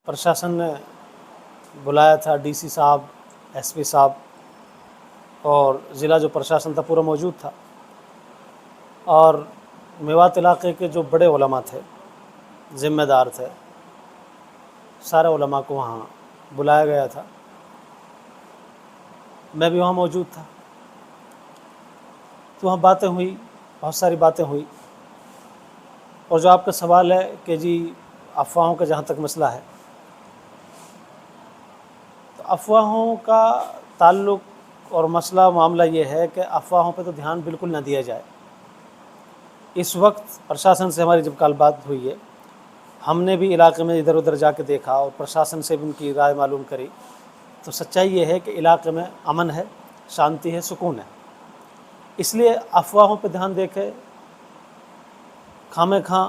प्रशासन ने बुलाया था, डीसी साहब, एसपी साहब और ज़िला जो प्रशासन था पूरा मौजूद था। और मेवात इलाके के जो बड़े उलमा थे, ज़िम्मेदार थे, सारे उलमा को वहाँ बुलाया गया था। मैं भी वहाँ मौजूद था। तो वहाँ बातें हुई, बहुत सारी बातें हुई। और जो आपका सवाल है कि जी अफवाहों का जहाँ तक मसला है, तो अफवाहों का ताल्लुक़ और मसला मामला ये है कि अफवाहों पे तो ध्यान बिल्कुल ना दिया जाए। इस वक्त प्रशासन से हमारी जब कल बात हुई है, हमने भी इलाके में इधर उधर जाके देखा और प्रशासन से भी उनकी राय मालूम करी, तो सच्चाई ये है कि इलाके में अमन है, शांति है, सुकून है। इसलिए अफवाहों पे ध्यान देके खामे खां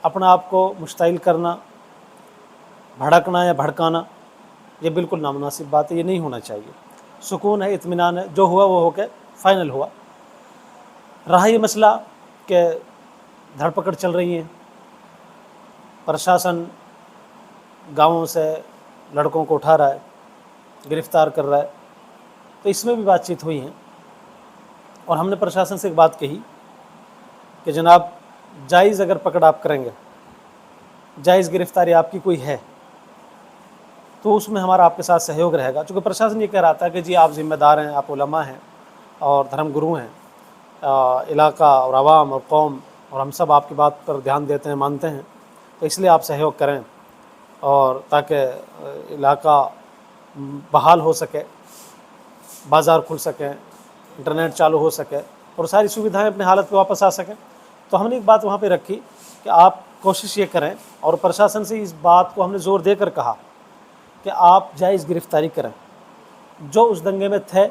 अपना आप को मुश्तइल करना, भड़कना या भड़काना, ये बिल्कुल नामुनासिब बात है। ये नहीं होना चाहिए। सुकून है, इत्मीनान है, जो हुआ वो होके फाइनल हुआ। रहा ये मसला कि धरपकड़ चल रही है, प्रशासन गाँवों से लड़कों को उठा रहा है, गिरफ़्तार कर रहा है, तो इसमें भी बातचीत हुई है। और हमने प्रशासन से एक बात कही कि जनाब, जायज़ अगर पकड़ आप करेंगे, जायज़ गिरफ़्तारी आपकी कोई है, तो उसमें हमारा आपके साथ सहयोग रहेगा। चूँकि प्रशासन ये कह रहा था कि जी आप ज़िम्मेदार हैं, आप उलमा हैं और धर्मगुरु हैं, इलाका और आवाम और कौम और हम सब आपकी बात पर ध्यान देते हैं, मानते हैं, तो इसलिए आप सहयोग करें और ताकि इलाका बहाल हो सके, बाज़ार खुल सकें, इंटरनेट चालू हो सके और सारी सुविधाएं अपने हालत पे वापस आ सकें। तो हमने एक बात वहाँ पे रखी कि आप कोशिश ये करें, और प्रशासन से इस बात को हमने ज़ोर देकर कहा कि आप जायज़ गिरफ़्तारी करें। जो उस दंगे में थे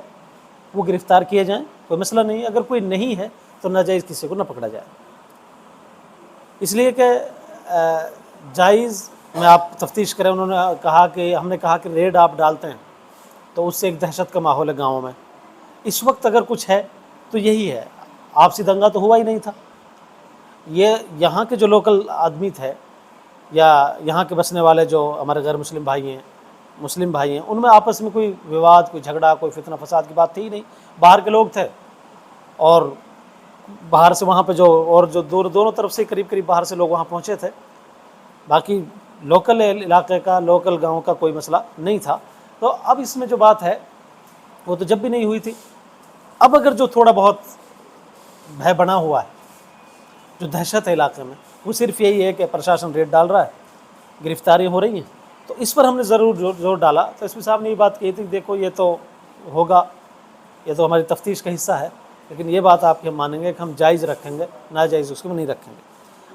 वो गिरफ़्तार किए जाएं, कोई मसला नहीं है। अगर कोई नहीं है तो नाजायज़ किसी को ना पकड़ा जाए। इसलिए कि जायज़ में आप तफ्तीश करें। उन्होंने कहा कि हमने कहा कि रेड आप डालते हैं तो उससे एक दहशत का माहौल है गाँव में। इस वक्त अगर कुछ है तो यही है। आपसी दंगा तो हुआ ही नहीं था। ये यहाँ के जो लोकल आदमी थे या यहाँ के बसने वाले जो हमारे गैर मुस्लिम भाई हैं, मुस्लिम भाई हैं, उनमें आपस में कोई विवाद, कोई झगड़ा, कोई फितना फसाद की बात थी ही नहीं। बाहर के लोग थे और बाहर से वहाँ पे जो और जो दोनों तरफ से करीब करीब बाहर से लोग वहाँ पहुँचे थे। बाकी लोकल इलाके का, लोकल गाँव का कोई मसला नहीं था। तो अब इसमें जो बात है वो तो जब भी नहीं हुई थी। अब अगर जो थोड़ा बहुत भय बना हुआ है, जो दहशत है इलाके में, वो सिर्फ यही है कि प्रशासन रेड डाल रहा है, गिरफ्तारी हो रही हैं, तो इस पर हमने ज़रूर जोर डाला। तो एसपी साहब ने ये बात कही थी, देखो ये तो होगा, ये तो हमारी तफ्तीश का हिस्सा है, लेकिन ये बात आपके मानेंगे कि हम जायज़ रखेंगे, नाजायज़ उसको नहीं रखेंगे।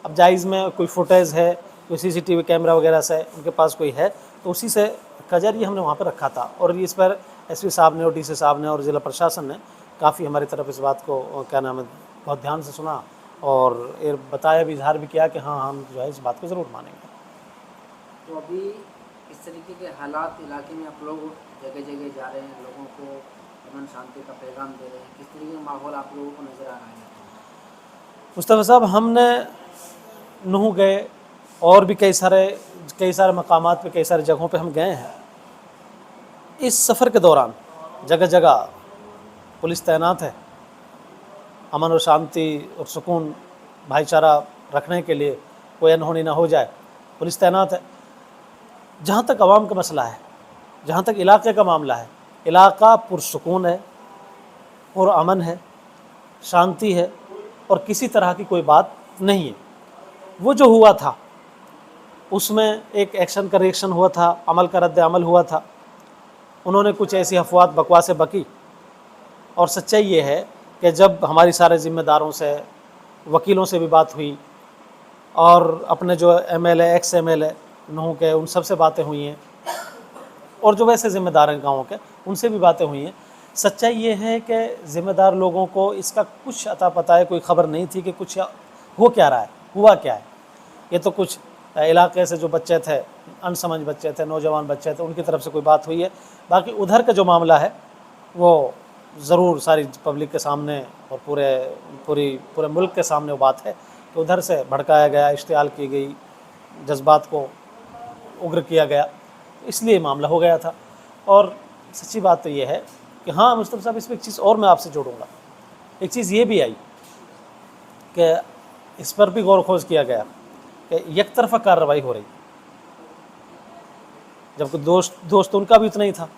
अब जायज़ में कोई फुटेज है, कोई CCTV कैमरा वगैरह से उनके पास कोई है, तो उसी से का जरिए हमने वहाँ पर रखा था। और इस पर एसपी साहब ने और DC साहब ने और ज़िला प्रशासन ने काफ़ी हमारी तरफ इस बात को क्या नाम है बहुत ध्यान से सुना और ये बताया भी, इजहार भी किया कि हाँ हम जो है इस बात को ज़रूर मानेंगे। तो अभी इस तरीके के हालात इलाके में आप लोग जगह जगह जा रहे हैं, लोगों को अमन शांति का पैगाम दे रहे हैं, किस तरीके का माहौल आप लोगों को नज़र आ रहा है? मुस्तफ़ा साहब, हमने नूह गए और भी कई सारे मकामात पे, कई सारे जगहों पे हम गए हैं। इस सफ़र के दौरान जगह जगह पुलिस तैनात है, अमन और शांति और सुकून, भाईचारा रखने के लिए, कोई अनहोनी ना हो जाए, पुलिस तैनात है। जहाँ तक आवाम का मसला है, जहाँ तक इलाके का मामला है, इलाका पुरसुकून है, पुरअमन है, शांति है और किसी तरह की कोई बात नहीं है। वो जो हुआ था उसमें एक एक्शन का रिएक्शन हुआ था, अमल का रद्द अमल हुआ था। उन्होंने कुछ ऐसी अफवाह बकवासें बकी, और सच्चाई ये है कि जब हमारी सारे ज़िम्मेदारों से, वकीलों से भी बात हुई और अपने जो MLA, एक्स MLA नूह के, उन सब से बातें हुई हैं, और जो वैसे ज़िम्मेदार हैं गाँव के, उनसे भी बातें हुई हैं। सच्चाई ये है कि ज़िम्मेदार लोगों को इसका कुछ अता पता है, कोई ख़बर नहीं थी कि कुछ हो क्या रहा है, हुआ क्या है। ये तो कुछ इलाके से जो बच्चे थे, अनसमझ बच्चे थे, नौजवान बच्चे थे, उनकी तरफ से कोई बात हुई है। बाकी उधर का जो मामला है वो ज़रूर सारी पब्लिक के सामने और पूरे मुल्क के सामने वो बात है कि उधर से भड़काया गया, इश्तियाल की गई, जज्बात को उग्र किया गया, इसलिए मामला हो गया था। और सच्ची बात तो ये है कि हाँ मुस्तफ़ा साहब, इसमें एक चीज़ और मैं आपसे जोड़ूंगा। एक चीज़ ये भी आई कि इस पर भी गौर खोज किया गया कि एक तरफा कार्रवाई हो रही, जबकि दोस्त उनका भी उतना ही था।